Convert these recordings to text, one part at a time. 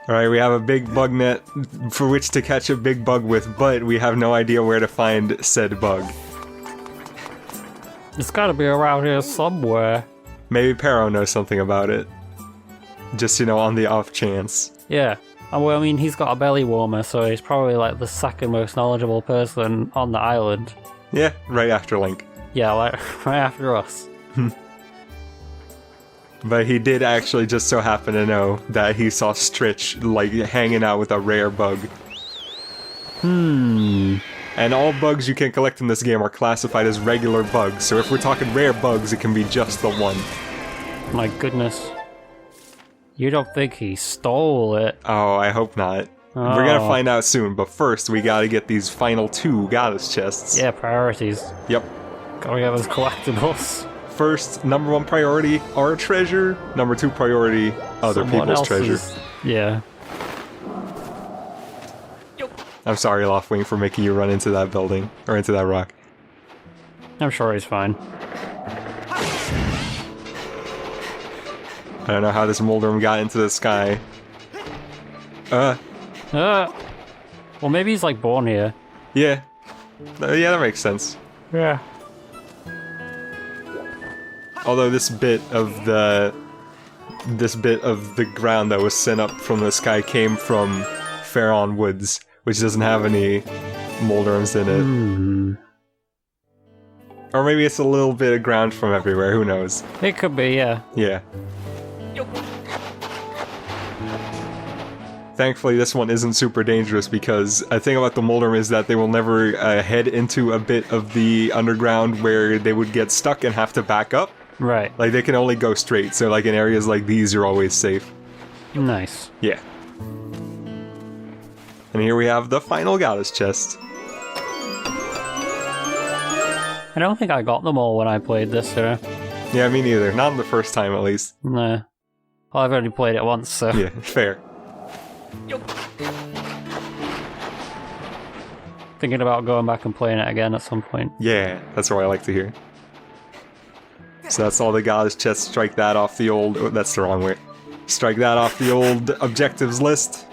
Alright, we have a big bug net for which to catch a big bug with, but we have no idea where to find said bug. It's gotta be around here somewhere. Maybe Pero knows something about it. Just, on the off chance. Yeah. Well, I mean, he's got a belly warmer, so he's probably like the second most knowledgeable person on the island. Yeah, right after Link. Yeah, like right after us. But he did actually just so happen to know that he saw Stritch, like, hanging out with a rare bug. And all bugs you can collect in this game are classified as regular bugs, so if we're talking rare bugs, it can be just the one. My goodness. You don't think he stole it? Oh, I hope not. Oh. We're gonna find out soon, but first we gotta get these final 2 goddess chests. Yeah, priorities. Yep. Gotta get those collectibles. First, number 1 priority, our treasure. Number 2 priority, other Someone people's treasure. else's. Yeah. I'm sorry, Loftwing, for making you run into that building, or into that rock. I'm sure he's fine. I don't know how this Moldorm got into the sky. Well, maybe he's like born here. yeah. Yeah, that makes sense. Yeah. Although this bit of the ground that was sent up from the sky came from Faron Woods, which doesn't have any Moldorms in it. Or maybe it's a little bit of ground from everywhere, who knows? It could be, yeah. Yeah. Thankfully, this one isn't super dangerous because a thing about the Moldorm is that they will never head into a bit of the underground where they would get stuck and have to back up. Right. Like, they can only go straight, so like in areas like these, you're always safe. Nice. Yeah. And here we have the final goddess chest. I don't think I got them all when I played this, so... Yeah, me neither. Not the first time, at least. Nah. Well, I've only played it once, so... Yeah, fair. Thinking about going back and playing it again at some point. Yeah, that's what I like to hear. So that's all the goddess chests. Strike that off the old... Oh, that's the wrong way. Strike that off the old objectives list.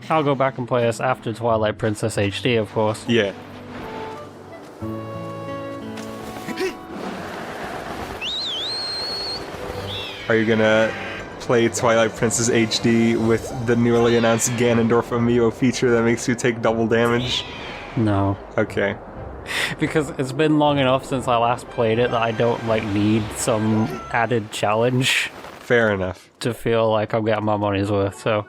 I'll go back and play this after Twilight Princess HD, of course. Yeah. Are you gonna play Twilight Princess HD with the newly announced Ganondorf amiibo feature that makes you take double damage? No. Okay. Because it's been long enough since I last played it that I don't, need some added challenge Fair enough. to feel like I'm getting my money's worth, so...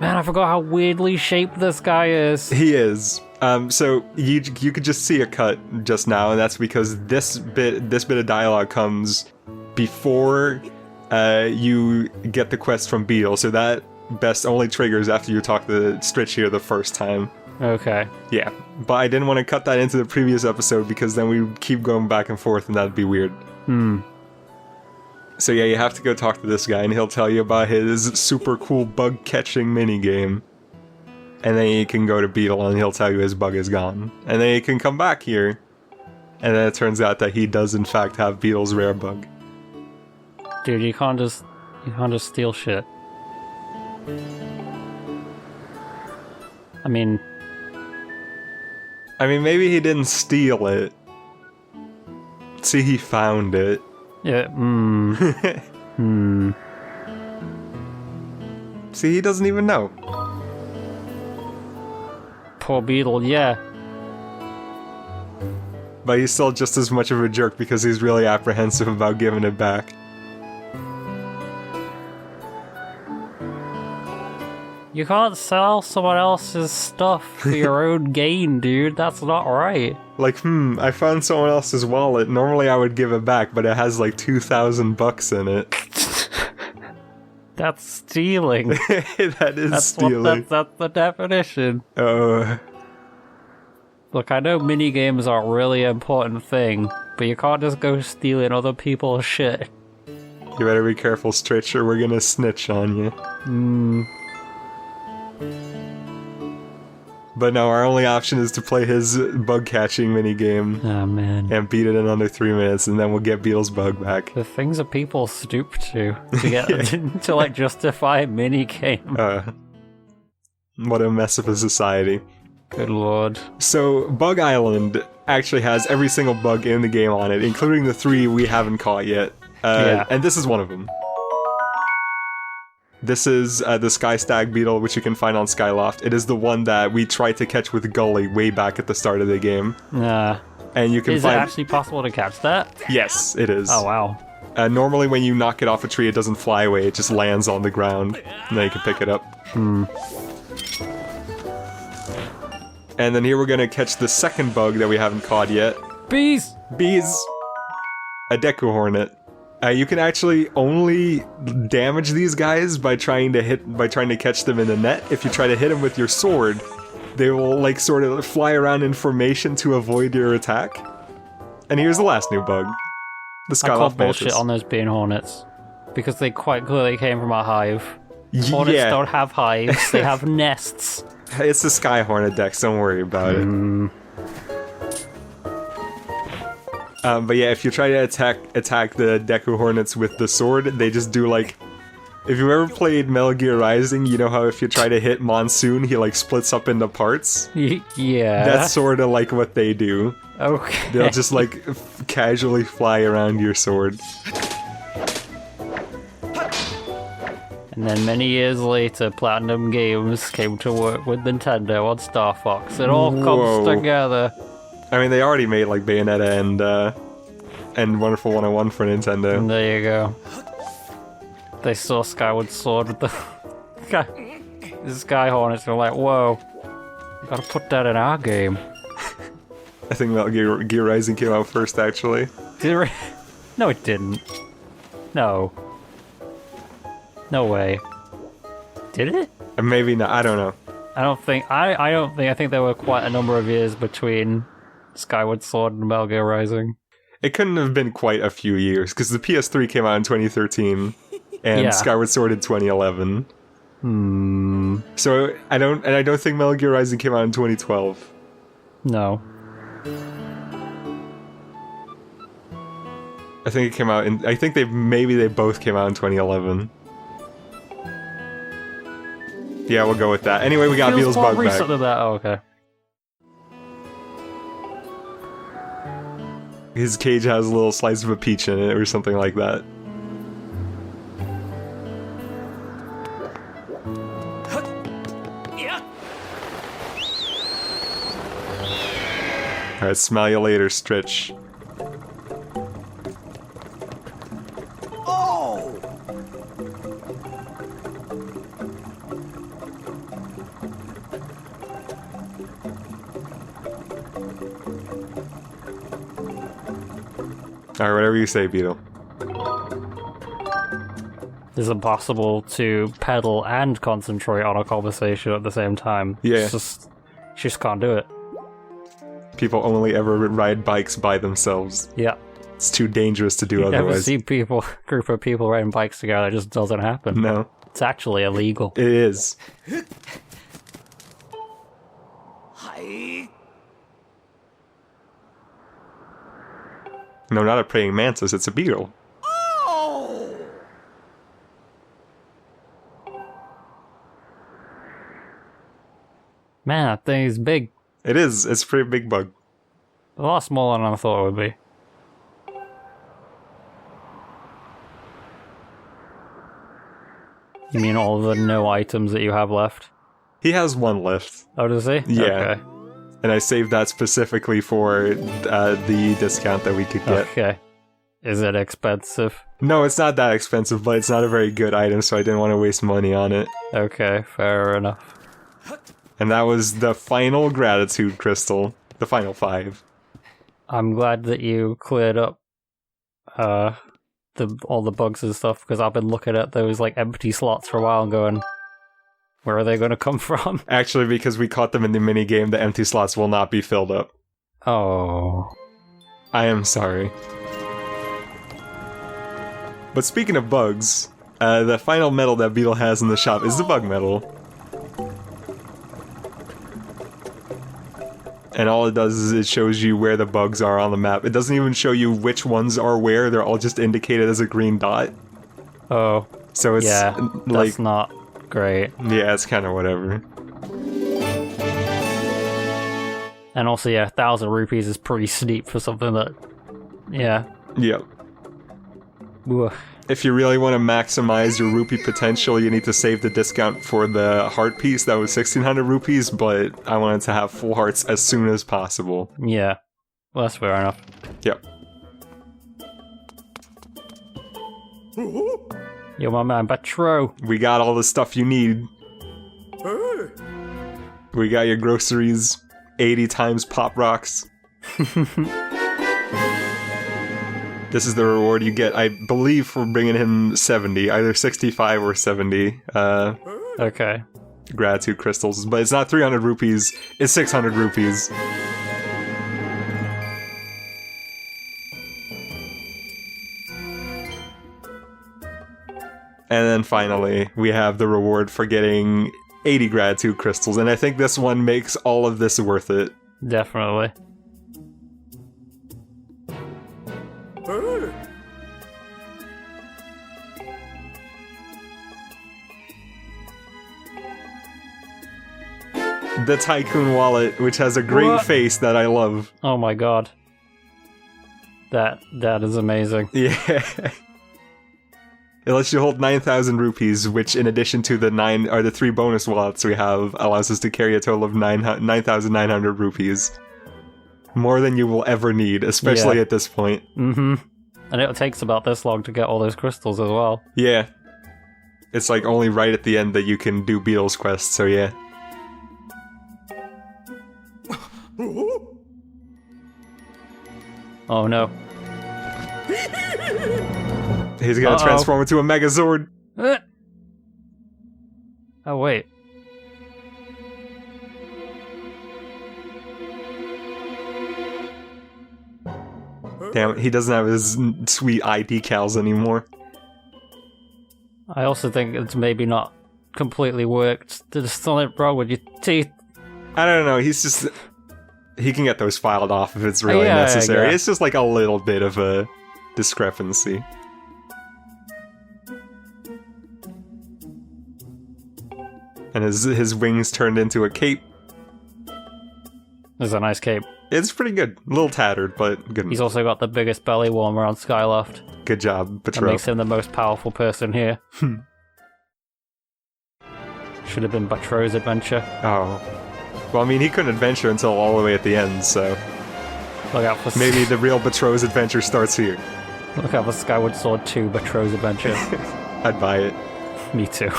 Man, I forgot how weirdly shaped this guy is. He is. So you could just see a cut just now, and that's because this bit of dialogue comes before you get the quest from Beetle, so that best only triggers after you talk to Stritch here the first time. Okay. Yeah, but I didn't want to cut that into the previous episode because then we would keep going back and forth and that'd be weird. So yeah, you have to go talk to this guy and he'll tell you about his super cool bug catching minigame. And then you can go to Beetle and he'll tell you his bug is gone. And then you can come back here. And then it turns out that he does in fact have Beetle's rare bug. Dude, you can't just steal shit. I mean, maybe he didn't steal it. See, he found it. yeah, See, he doesn't even know. Poor Beetle, yeah. But he's still just as much of a jerk because he's really apprehensive about giving it back. You can't sell someone else's stuff for your own gain, dude. That's not right. Like, I found someone else's wallet. Normally I would give it back, but it has like 2,000 bucks in it. That's stealing. That's stealing. That's the definition. Oh. Look, I know minigames are a really important thing, but you can't just go stealing other people's shit. You better be careful, Stritch, or we're gonna snitch on you. But no, our only option is to play his bug catching minigame Oh, man. and beat it in under 3 minutes, and then we'll get Beetle's bug back. The things that people stoop to get to like justify a minigame. What a mess of a society. Good lord. So, Bug Island actually has every single bug in the game on it, including the 3 we haven't caught yet. And this is one of them. This is the Sky Stag Beetle, which you can find on Skyloft. It is the one that we tried to catch with Gully way back at the start of the game. And you can Is it actually possible to catch that? Yes, it is. Oh, wow. Normally when you knock it off a tree, it doesn't fly away, it just lands on the ground, and then you can pick it up. And then here we're gonna catch the second bug that we haven't caught yet. Bees! Bees! A Deku Hornet. You can actually only damage these guys by trying to catch them in the net. If you try to hit them with your sword, they will like sort of fly around in formation to avoid your attack. And here's the last new bug. The I call Skyloft bullshit Mantis. on those being hornets. Because they quite clearly came from a hive. Hornets don't have hives, they have nests. It's the Sky Hornet Dex, don't worry about it. But yeah, if you try to attack the Deku Hornets with the sword, they just do like... If you've ever played Metal Gear Rising, you know how if you try to hit Monsoon, he like splits up into parts? Yeah. That's sort of like what they do. Okay. They'll just like casually fly around your sword. And then many years later, Platinum Games came to work with Nintendo on Star Fox. It all comes together. I mean, they already made like Bayonetta and Wonderful 101 for Nintendo. And there you go. They saw Skyward Sword with the Sky Hornets. They're like, whoa, gotta put that in our game. I think Metal Gear Rising came out first, actually. Did it No, it didn't. No. No way. Did it? Maybe not. I don't know. I don't think. I think there were quite a number of years between Skyward Sword and Metal Gear Rising. It couldn't have been quite a few years because the PS3 came out in 2013 and Skyward Sword in 2011. So I don't think Metal Gear Rising came out in 2012. No. I think it came out in. I think they both came out in 2011. Yeah, we'll go with that. Anyway, we got Beetle's bug back. Oh, okay. His cage has a little slice of a peach in it, or something like that. Alright, smell you later, Stritch. Alright, whatever you say, Beetle. It's impossible to pedal and concentrate on a conversation at the same time. Yeah. You just can't do it. People only ever ride bikes by themselves. Yeah. It's too dangerous to do You never otherwise. see group of people riding bikes together. It just doesn't happen. No. It's actually illegal. It is. No, not a praying mantis, it's a beetle. Man, that thing is big. It is, it's a pretty big bug. A lot smaller than I thought it would be. You mean all the no items that you have left? He has one left. Oh, does he? Yeah. Okay. And I saved that specifically for the discount that we could get. Okay. Is it expensive? No, it's not that expensive, but it's not a very good item, so I didn't want to waste money on it. Okay, fair enough. And that was the final gratitude crystal. The final 5. I'm glad that you cleared up all the bugs and stuff, because I've been looking at those like empty slots for a while and going, where are they going to come from? Actually, because we caught them in the minigame, the empty slots will not be filled up. Oh. I am sorry. But speaking of bugs, the final medal that Beetle has in the shop is the bug medal. And all it does is it shows you where the bugs are on the map. It doesn't even show you which ones are where. They're all just indicated as a green dot. Oh. So it's Yeah, like... that's not great. Yeah, it's kind of whatever. And also, yeah, 1,000 rupees is pretty steep for something that... Yeah. Yep. Ugh. If you really want to maximize your rupee potential, you need to save the discount for the heart piece. That was 1,600 rupees, but I wanted to have full hearts as soon as possible. Yeah. Well, that's fair enough. Yep. Yo, my man, Batro. We got all the stuff you need. We got your groceries, 80 times pop rocks. This is the reward you get, I believe, for bringing him 70, either 65 or 70. Okay. Gratitude crystals, but it's not 300 rupees, it's 600 rupees. And then finally, we have the reward for getting 80 gratitude crystals, and I think this one makes all of this worth it. Definitely. The Tycoon wallet, which has a great What? face that I love. Oh my god. That is amazing. Yeah. It lets you hold 9,000 rupees, which in addition to the 3 bonus wallets we have, allows us to carry a total of 9,900 rupees. More than you will ever need, especially at this point. Mm-hmm. And it takes about this long to get all those crystals as well. Yeah. It's like only right at the end that you can do Beatles Quest, so yeah. Oh no. He's gonna transform into a Megazord. Oh wait. Damn, he doesn't have his sweet eye decals anymore. I also think it's maybe not completely worked. There's something wrong with your teeth. I don't know, he's just... He can get those filed off if it's really Yeah, necessary. yeah. It's just like a little bit of a discrepancy. And his wings turned into a cape. There's a nice cape. It's pretty good. A little tattered, but good. He's also got the biggest belly warmer on Skyloft. Good job, That Petro. makes him the most powerful person here. Should have been Batro's adventure. Oh. Well, I mean, he couldn't adventure until all the way at the end, so... Look out for Maybe the real Betro's adventure starts here. Look out for Skyward Sword 2, Batro's adventure. I'd buy it. Me too.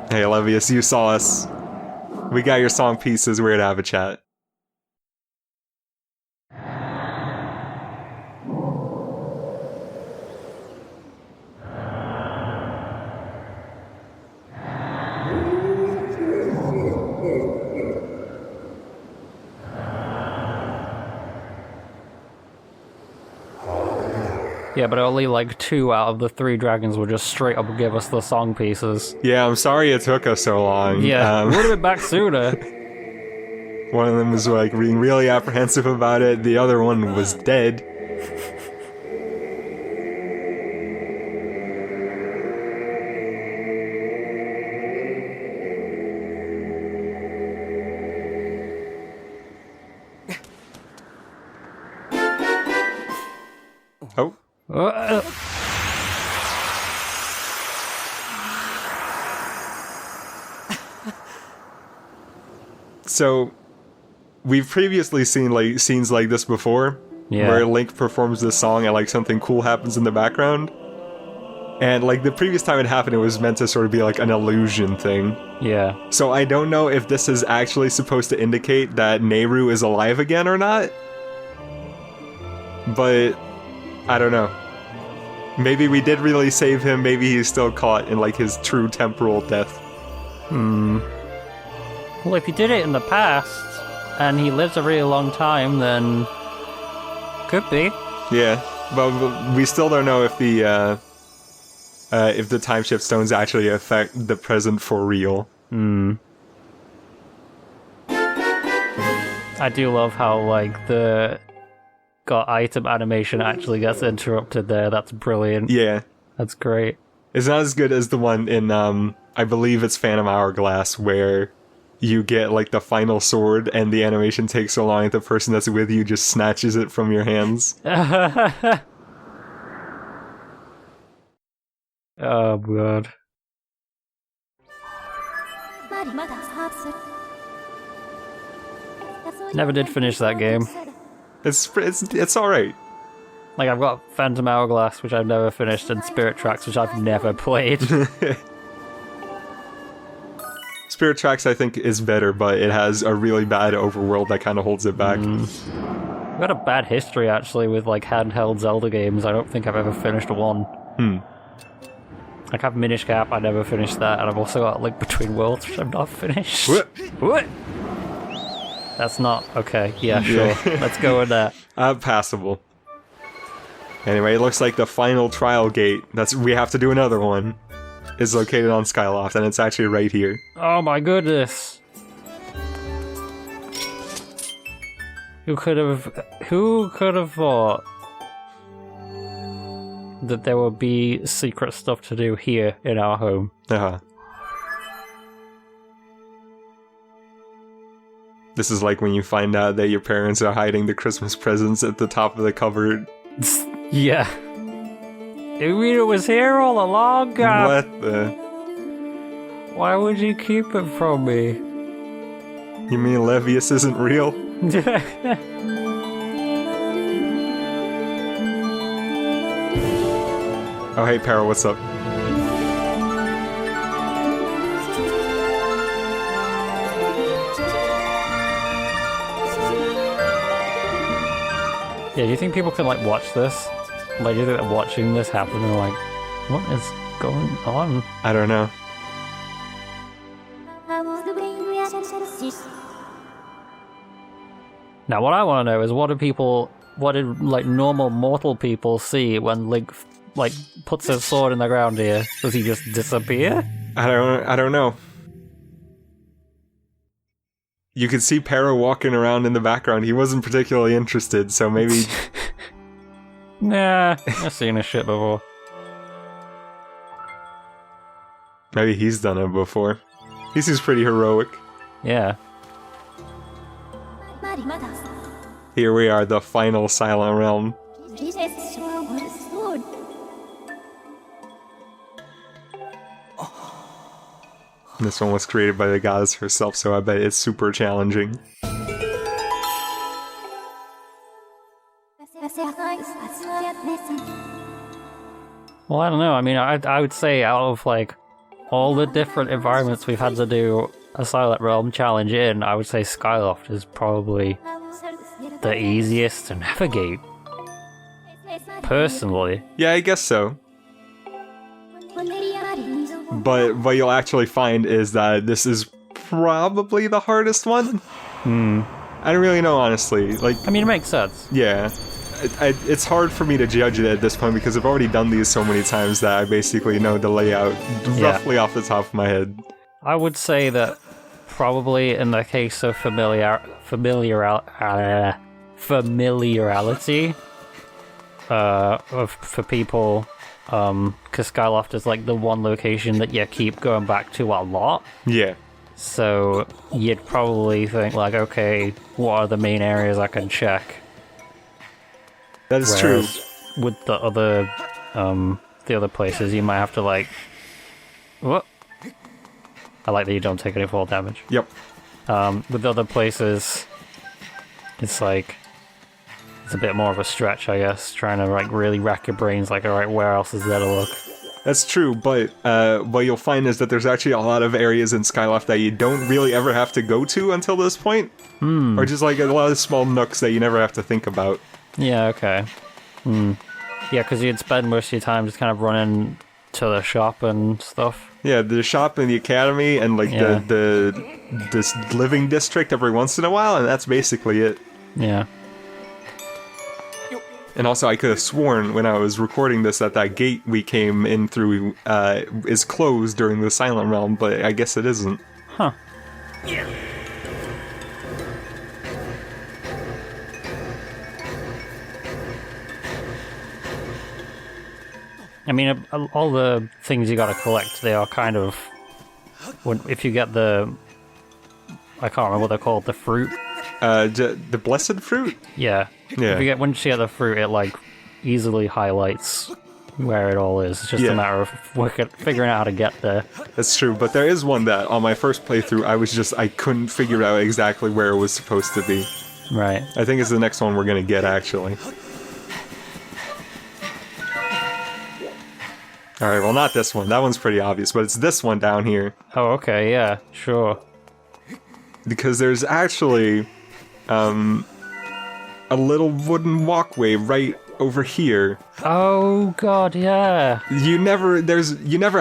Hey, Levius, you saw us. We got your song pieces. We're here to have a chat. Yeah, but only like 2 out of the 3 dragons will just straight up give us the song pieces. Yeah, I'm sorry it took us so long. Yeah, would have been back sooner. One of them was like being really apprehensive about it. The other one was dead. Oh. So, we've previously seen like scenes like this before, Yeah. where Link performs this song and like something cool happens in the background. And like the previous time it happened, it was meant to sort of be like an illusion thing. Yeah. So I don't know if this is actually supposed to indicate that Nehru is alive again or not. But I don't know. Maybe we did really save him, maybe he's still caught in like his true temporal death. Well, if you did it in the past, and he lives a really long time, then... Could be. Yeah, but we still don't know if the time shift stones actually affect the present for real. I do love how, like, the got item animation actually gets interrupted there. That's brilliant. Yeah. That's great. It's not as good as the one in, I believe it's Phantom Hourglass, where you get, like, the final sword, and the animation takes so long that the person that's with you just snatches it from your hands. Oh, God. Never did finish that game. It's alright. Like, I've got Phantom Hourglass, which I've never finished, and Spirit Tracks, which I've never played. Spirit Tracks, I think, is better, but it has a really bad overworld that kind of holds it back. I've got a bad history, actually, with, like, handheld Zelda games. I don't think I've ever finished one. Like, I have Minish Cap, I never finished that, and I've also got Link Between Worlds, which I've not finished. What? That's not... Okay, yeah, sure. Let's go with that. Passable. Anyway, it looks like the final trial gate, we have to do another one, is located on Skyloft, and it's actually right here. Oh my goodness. Who could have thought that there would be secret stuff to do here in our home? Uh-huh. This is like when you find out that your parents are hiding the Christmas presents at the top of the cupboard. Yeah. You mean it was here all along, God? What the? Why would you keep it from me? You mean Levius isn't real? Oh, hey, Para, what's up? Yeah, do you think people can, like, watch this? Like, do you think they're watching this happen and like, what is going on? I don't know. Now, what I want to know is what did, like, normal mortal people see when Link, like, puts his sword in the ground here? Does he just disappear? I don't know. You could see Para walking around in the background. He wasn't particularly interested, so maybe... Nah, I've seen this shit before. Maybe he's done it before. He seems pretty heroic. Yeah. Here we are, the final Silent Realm. This one was created by the goddess herself, so I bet it's super challenging. Well, I don't know. I mean, I would say out of, like, all the different environments we've had to do a Silent Realm challenge in, I would say Skyloft is probably the easiest to navigate. Personally. Yeah, I guess so. But what you'll actually find is that this is probably the hardest one. I don't really know, honestly. Like, I mean, it makes sense. Yeah. It's hard for me to judge it at this point because I've already done these so many times that I basically know the layout roughly off the top of my head. I would say that probably in the case of familiarity, for people, because Skyloft is like the one location that you keep going back to a lot. Yeah. So you'd probably think like, okay, what are the main areas I can check? That is true. With the other places, you might have to like... What? I like that you don't take any fall damage. Yep. With the other places, it's like... It's a bit more of a stretch, I guess, trying to like really rack your brains like, alright, where else is there to look? That's true, but what you'll find is that there's actually a lot of areas in Skyloft that you don't really ever have to go to until this point. Or just like a lot of small nooks that you never have to think about. Yeah, okay. Yeah, because you'd spend most of your time just kind of running to the shop and stuff. Yeah, the shop and the academy and like this living district every once in a while, and that's basically it. Yeah. And also, I could have sworn when I was recording this that gate we came in through is closed during the Silent Realm, but I guess it isn't. Huh. I mean, all the things you gotta collect, they are kind of... if you get the... I can't remember what they're called, the fruit? The blessed fruit? Yeah. Yeah. Once you get the fruit, it, like, easily highlights where it all is. It's just a matter of figuring out how to get there. That's true, but there is one that, on my first playthrough, I couldn't figure out exactly where it was supposed to be. Right. I think it's the next one we're gonna get, actually. Alright, well, not this one. That one's pretty obvious, but it's this one down here. Oh, okay, yeah, sure. Because there's actually, a little wooden walkway right over here. Oh, God, yeah. You never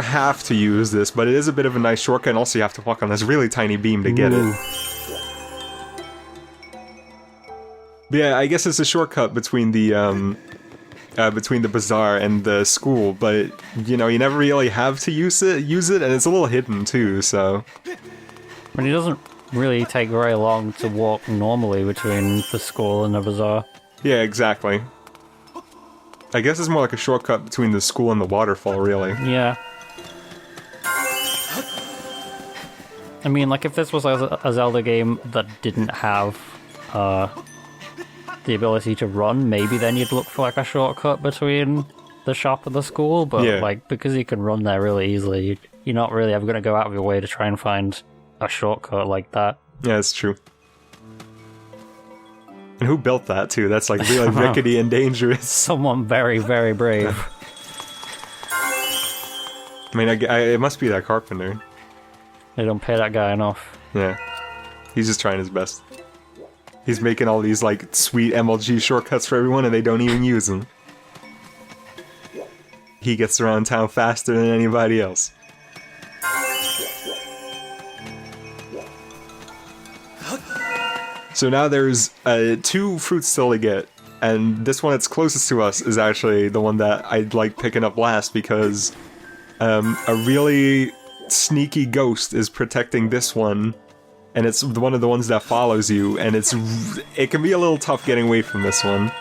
have to use this, but it is a bit of a nice shortcut, and also you have to walk on this really tiny beam to get it. But yeah, I guess it's a shortcut between the bazaar and the school, but you know, you never really have to use it, and it's a little hidden too, so. I mean, it doesn't really take very long to walk normally between the school and the bazaar. Yeah, exactly. I guess it's more like a shortcut between the school and the waterfall, really. Yeah. I mean, like, if this was a Zelda game that didn't have, the ability to run, maybe then you'd look for like a shortcut between the shop and the school, but like because you can run there really easily, you're not really ever going to go out of your way to try and find a shortcut like that. Yeah, that's true. And who built that too? That's like really rickety and dangerous. Someone very, very brave. I mean, it must be that carpenter. They don't pay that guy enough. Yeah. He's just trying his best. He's making all these, like, sweet MLG shortcuts for everyone, and they don't even use them. He gets around town faster than anybody else. So now there's 2 fruits still to get, and this one that's closest to us is actually the one that I'd like picking up last, because a really sneaky ghost is protecting this one. And it's one of the ones that follows you, and it can be a little tough getting away from this one.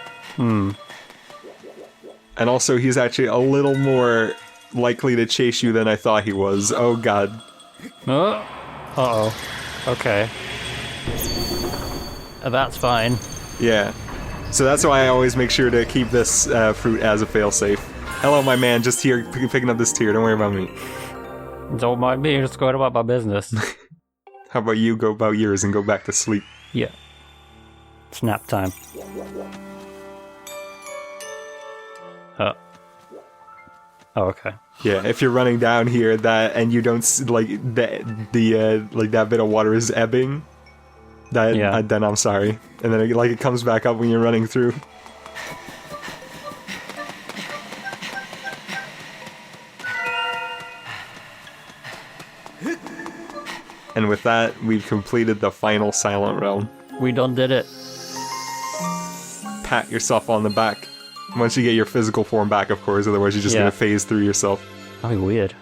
And also, he's actually a little more likely to chase you than I thought he was. Oh god. Uh-oh. Okay. That's fine. Yeah. So that's why I always make sure to keep this fruit as a failsafe. Hello, my man, just here picking up this tier, don't worry about me. Don't mind me, just going about my business. How about you go about yours and go back to sleep? Yeah. It's nap time. Oh, okay. Yeah, if you're running down here and you don't like that bit of water is ebbing, then I'm sorry. And then it comes back up when you're running through. And with that, we've completed the final Silent Realm. We done did it. Pat yourself on the back. Once you get your physical form back, of course, otherwise you're just gonna phase through yourself. That'd be weird.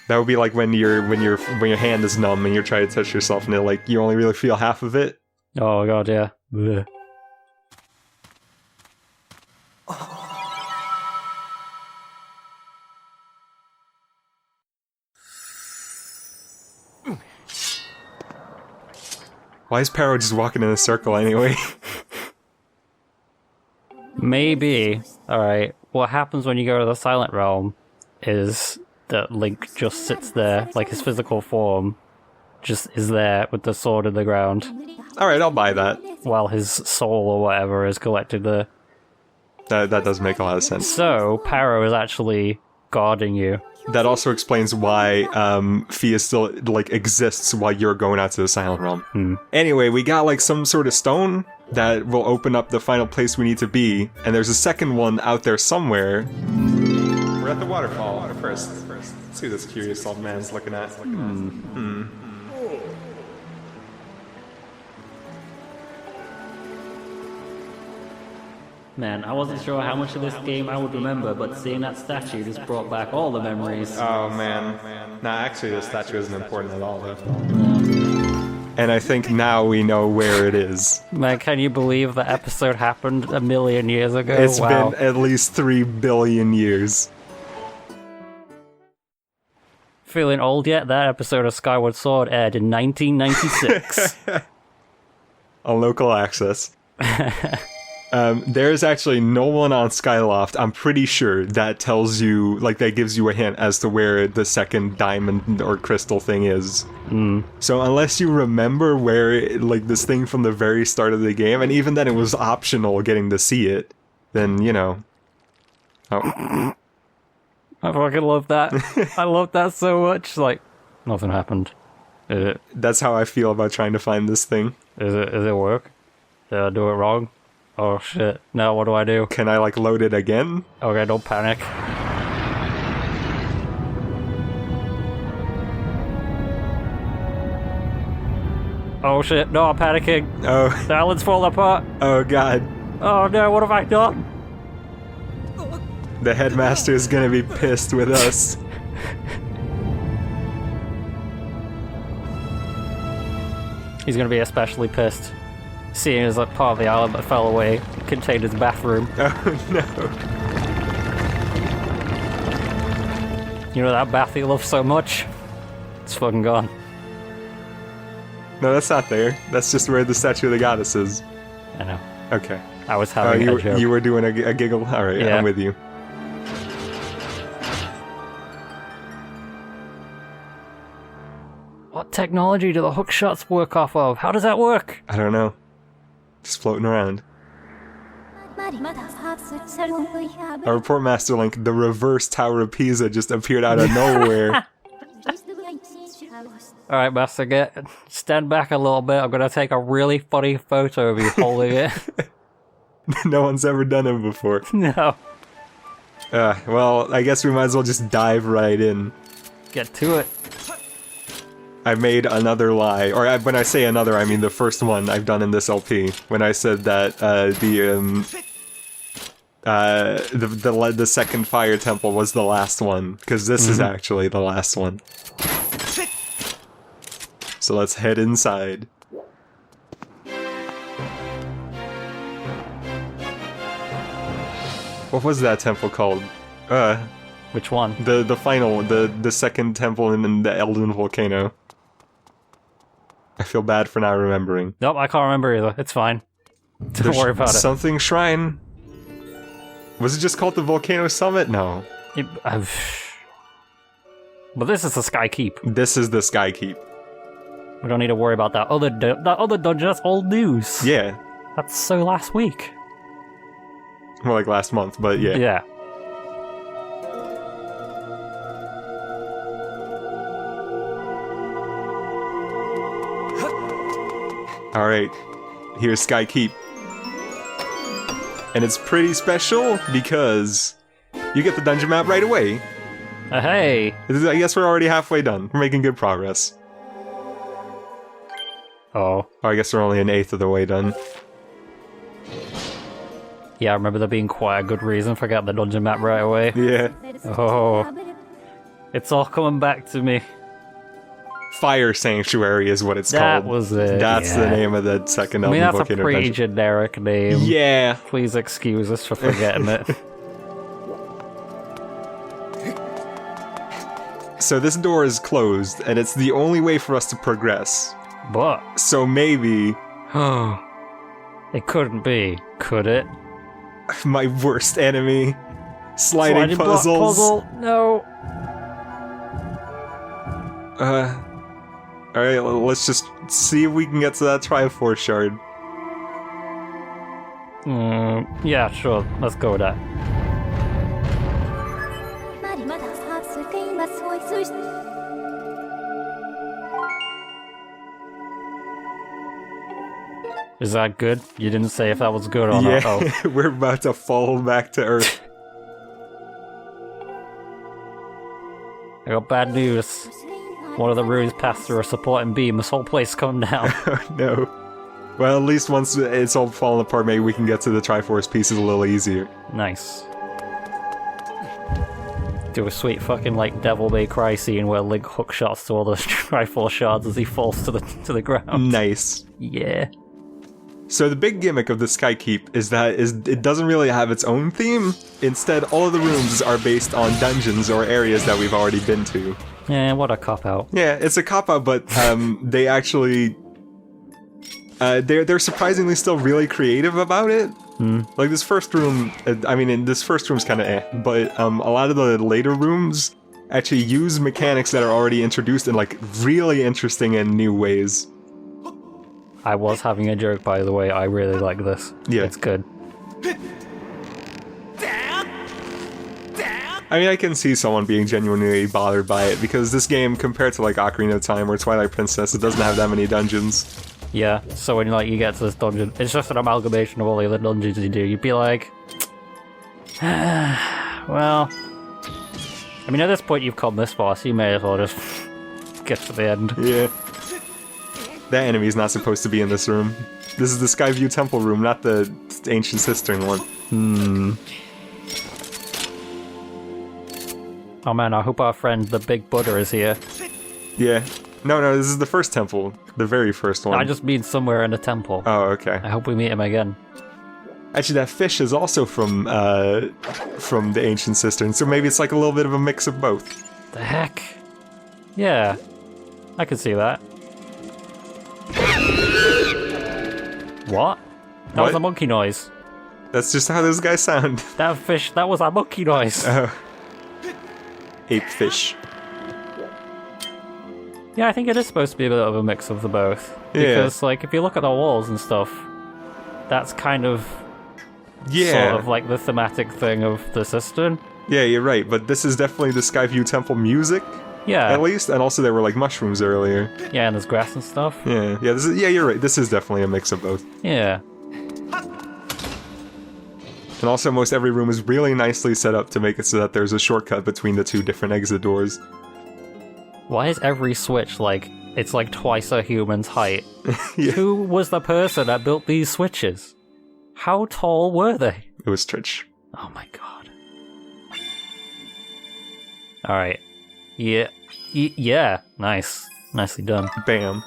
That would be like when your hand is numb and you're trying to touch yourself and you only really feel half of it. Oh god, yeah. Ugh. Why is Paro just walking in a circle anyway? Maybe. Alright, what happens when you go to the Silent Realm is that Link just sits there, like his physical form just is there with the sword in the ground. Alright, I'll buy that. While his soul or whatever is collected there. That does make a lot of sense. So, Paro is actually guarding you. That also explains why Fia still exists while you're going out to the Silent Realm. Anyway, we got some sort of stone that will open up the final place we need to be, and there's a second one out there somewhere. We're at the waterfall first. Let's see what this curious old man's looking at. Man, I wasn't sure how much of this game I would remember, but seeing that statue just brought back all the memories. Oh man. Nah, actually the statue isn't important at all though. And I think now we know where it is. Man, can you believe the episode happened 1,000,000 years ago? It's Wow. been at least 3 billion years. Feeling old yet? That episode of Skyward Sword aired in 1996. On local access. There's actually no one on Skyloft, I'm pretty sure, that tells you, like, that gives you a hint as to where the second diamond or crystal thing is. So unless you remember where, like, this thing from the very start of the game, and even then it was optional getting to see it, then, you know. Oh. I fucking love that. I love that so much. Like, nothing happened. That's how I feel about trying to find this thing. Is it work? Did I do it wrong? Oh shit. Now what do I do? Can I, like, load it again? Okay, don't panic. Oh shit, no, I'm panicking. Oh. The island's falling apart. Oh god. Oh no, what have I done? The headmaster is gonna be pissed with us. He's gonna be especially pissed, seeing as that part of the island that fell away contained his bathroom. Oh no. You know that bath you love so much? It's fucking gone. No, that's not there. That's just where the statue of the goddess is. I know. Okay. I was having a joke. You were doing a giggle? Alright, Yeah. I'm with you. What technology do the hook shots work off of? How does that work? I don't know. Just floating around. Our report Master Link, the reverse Tower of Pisa just appeared out of nowhere. Alright, Master, stand back a little bit. I'm gonna take a really funny photo of you holding it. No one's ever done it before. No. Well, I guess we might as well just dive right in. Get to it. I made another lie, or when I say another, I mean the first one I've done in this LP. When I said that the second fire temple was the last one, because this is actually the last one. So let's head inside. What was that temple called? Which one? The final, the second temple in the Elden Volcano. I feel bad for not remembering. Nope, I can't remember either. It's fine. Don't worry about it. Something Shrine. Was it just called the Volcano Summit? No. But this is the Sky Keep. This is the Sky Keep. We don't need to worry about that other dungeon. That's old news. Yeah. That's so last week. More like last month, but yeah. Yeah. Alright, here's Sky Keep. And it's pretty special because you get the dungeon map right away. Hey! I guess we're already halfway done. We're making good progress. Oh. Oh, I guess we're only an eighth of the way done. Yeah, I remember there being quite a good reason for getting the dungeon map right away. Yeah. Oh. It's all coming back to me. Fire Sanctuary is what it's called. That was it. That's yeah. the name of the second I mean, Elden that's a Volcano pretty dungeon. generic name. Yeah. Please excuse us for forgetting it. So this door is closed, and it's the only way for us to progress. But... So maybe... it couldn't be, could it? My worst enemy. Sliding block puzzles. puzzle? No. Alright, let's just see if we can get to that Triforce shard. Yeah, sure. Let's go with that. Is that good? You didn't say if that was good or Yeah, not. Oh. we're about to fall back to Earth. I got bad news. One of the runes passed through a supporting beam. This whole place come down. Oh no. Well, at least once it's all fallen apart, maybe we can get to the Triforce pieces a little easier. Nice. Do a sweet fucking like Devil May Cry scene where Link hook shots to all the Triforce shards as he falls to the ground. Nice. Yeah. So the big gimmick of the Sky Keep is that it doesn't really have its own theme. Instead, all of the rooms are based on dungeons or areas that we've already been to. Yeah, what a cop-out. Yeah, it's a cop-out, but they actually... they're surprisingly still really creative about it. Like this first room, this first room's kind of but a lot of the later rooms actually use mechanics that are already introduced in like really interesting and new ways. I was having a joke, by the way. I really like this. Yeah. It's good. I mean, I can see someone being genuinely bothered by it, because this game, compared to like Ocarina of Time or Twilight Princess, it doesn't have that many dungeons. Yeah, so when like you get to this dungeon, it's just an amalgamation of all the other dungeons you do. You'd be like, well, I mean, at this point you've come this far, so you may as well just get to the end. Yeah. That enemy's not supposed to be in this room. This is the Skyview Temple room, not the Ancient Cistern one. Oh man, I hope our friend the Big Buddha is here. Yeah. No, this is the first temple. The very first one. I just mean somewhere in the temple. Oh, okay. I hope we meet him again. Actually, that fish is also from the Ancient Cistern, so maybe it's like a little bit of a mix of both. The heck? Yeah, I can see that. What? That was a monkey noise. That's just how those guys sound. That fish, that was a monkey noise. Ape fish. Yeah, I think it is supposed to be a bit of a mix of the both. Yeah. Because, like, if you look at the walls and stuff, that's kind of sort of like the thematic thing of the cistern. Yeah, you're right, but this is definitely the Skyview Temple music. Yeah. At least, and also there were like mushrooms earlier. Yeah, and there's grass and stuff. Yeah, you're right. This is definitely a mix of both. Yeah. And also, most every room is really nicely set up to make it so that there's a shortcut between the two different exit doors. Why is every switch like, it's like twice a human's height? Yeah. Who was the person that built these switches? How tall were they? It was Twitch. Oh my god. Alright. Yeah. Yeah. Nice. Nicely done. Bam.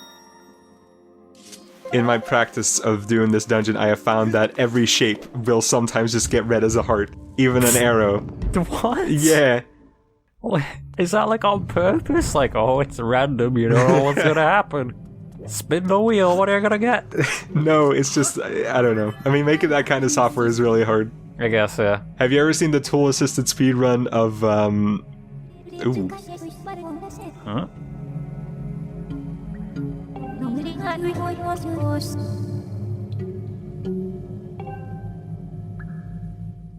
In my practice of doing this dungeon, I have found that every shape will sometimes just get read as a heart. Even an arrow. What? Yeah. Is that like on purpose? Like, oh, it's random, you know what's gonna happen. Spin the wheel, what are you gonna get? No, it's just, I don't know. I mean, making that kind of software is really hard. I guess, yeah. Have you ever seen the tool-assisted speedrun of, Ooh. Huh?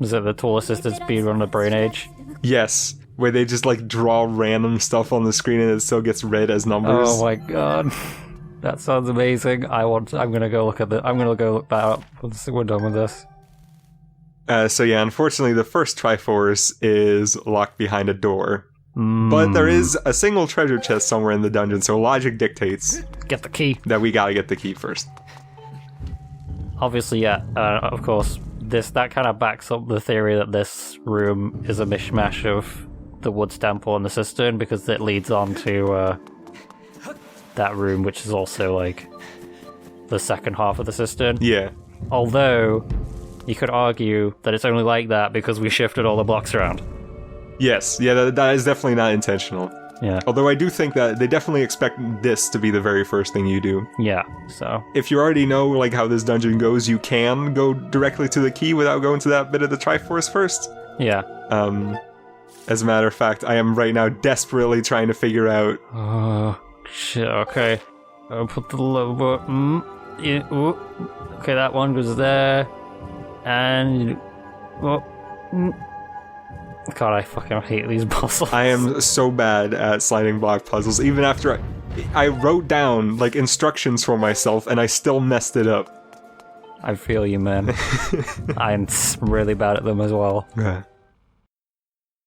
Is it the tool-assisted speedrun of Brain Age? Yes, where they just like draw random stuff on the screen and it still gets read as numbers. Oh my god. That sounds amazing. I'm gonna go look at I'm gonna go look that up once we're done with this. So yeah, unfortunately the first Triforce is locked behind a door. But there is a single treasure chest somewhere in the dungeon, so logic dictates... Get the key. ...that we gotta get the key first. Obviously, yeah, of course, that kind of backs up the theory that this room is a mishmash of the Woods Temple and the Cistern, because it leads on to that room, which is also, like, the second half of the Cistern. Yeah. Although, you could argue that it's only like that because we shifted all the blocks around. Yes, yeah, that is definitely not intentional. Yeah. Although I do think that they definitely expect this to be the very first thing you do. Yeah, so... If you already know, like, how this dungeon goes, you can go directly to the key without going to that bit of the Triforce first. Yeah. As a matter of fact, I am right now desperately trying to figure out... Oh, shit, okay. I'll put the logo... yeah, okay, that one goes there. And... God, I fucking hate these puzzles. I am so bad at sliding block puzzles. Even after I wrote down, like, instructions for myself, and I still messed it up. I feel you, man. I'm really bad at them as well.